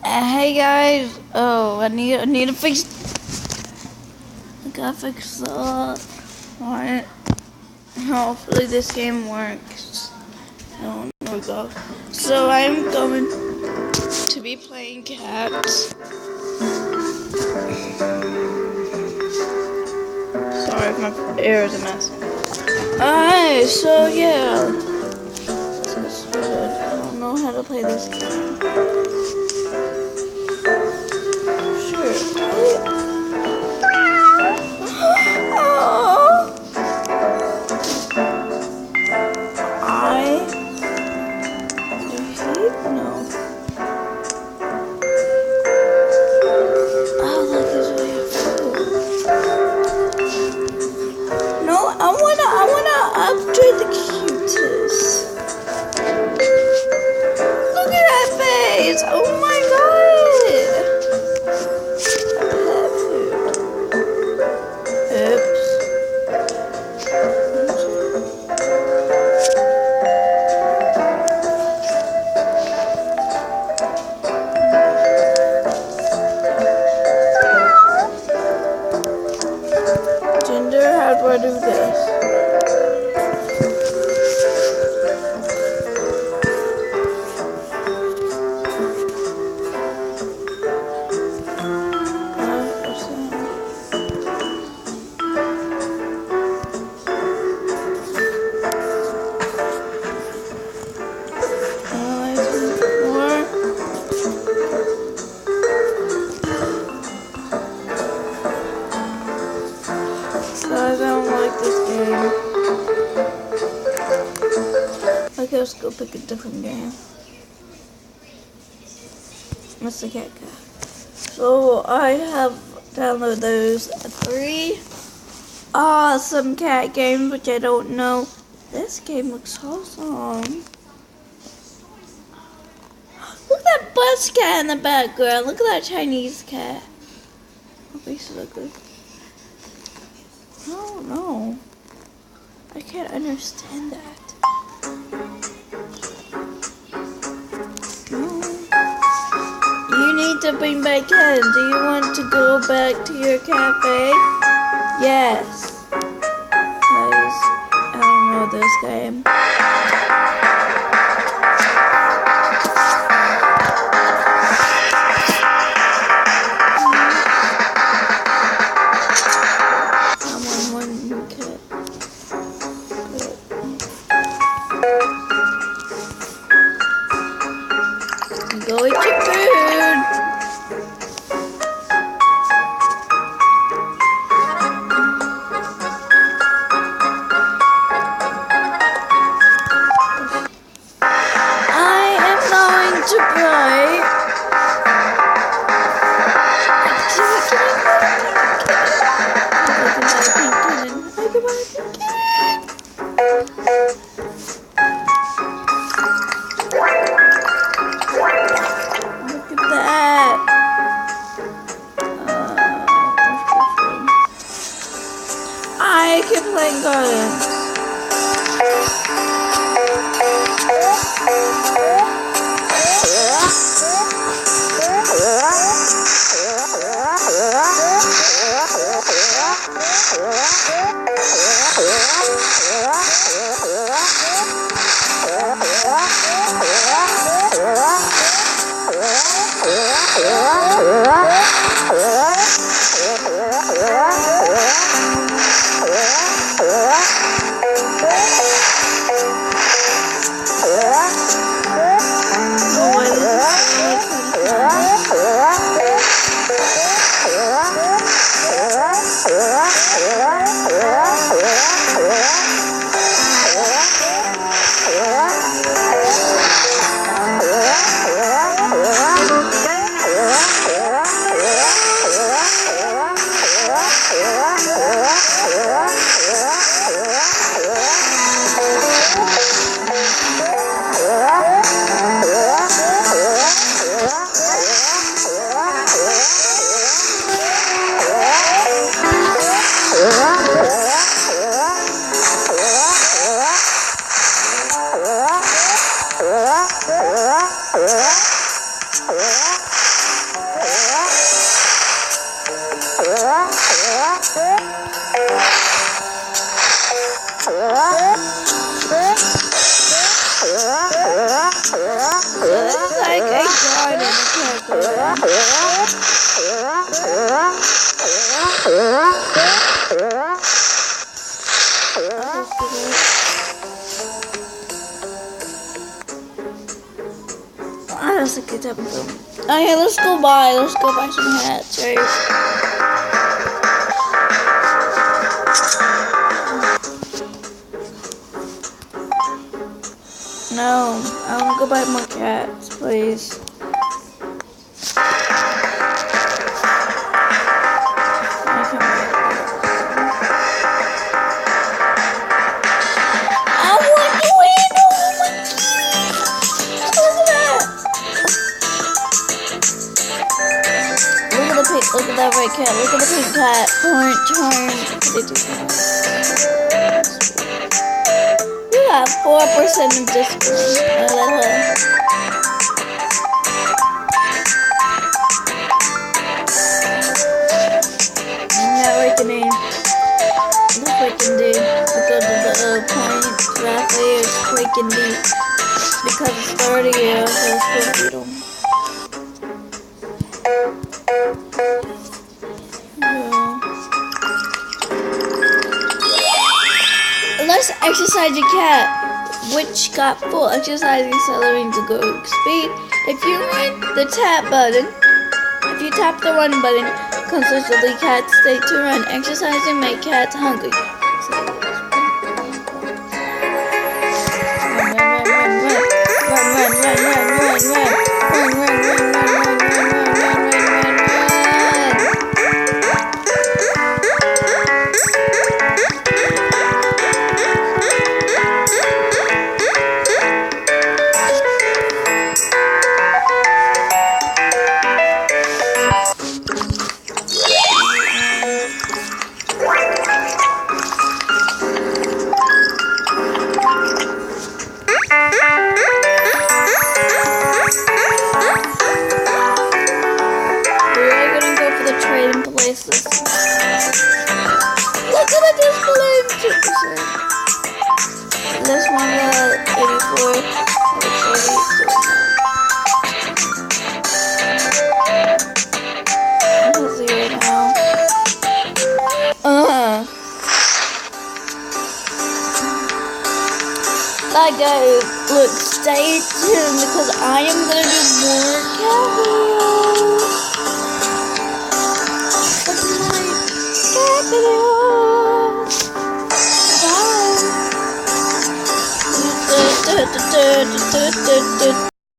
Hey guys, I need to fix. I gotta fix the alright. Hopefully this game works. Oh, there we go. So I'm going to be playing cats. Sorry if my ear is a mess. Alright, so yeah. I don't know how to play this game. Upgrade the cutest. Look at that face! Oh my god! Oops. Ginger, how do I do this? Guys, I don't like this game. Okay, let's go pick a different game. Mr. Cat Cat. So I have downloaded those 3 awesome cat games, which I don't know. This game looks awesome. Look at that bus cat in the background. Look at that Chinese cat. Her face is ugly. I don't know. I can't understand that. No. You need to bring back Ken. Do you want to go back to your cafe? Yes. Guys, I don't know this game. Go eat your food. I am going to play. I keep playing Gardens. Looks like a garden. That's a good episode. Oh yeah, let's go buy some hats, right? No, I want to go buy more cats, please. Look at that red cat. Look at the pink cat. You got 4% of discount. Yeah, we can do. Look we can do. Because of the points right there, we can do. Because it's 30 years, so it's supposed to be. Let's exercise your cat, which got full exercise accelerating to go speed. If you run the tap button, if you tap the run button, consistently cats stay to run. Exercising make cats hungry. Look at the display. This one got 84. Let's see right now. That guy, look, stay tuned because I am gonna do more cat videos. Bye.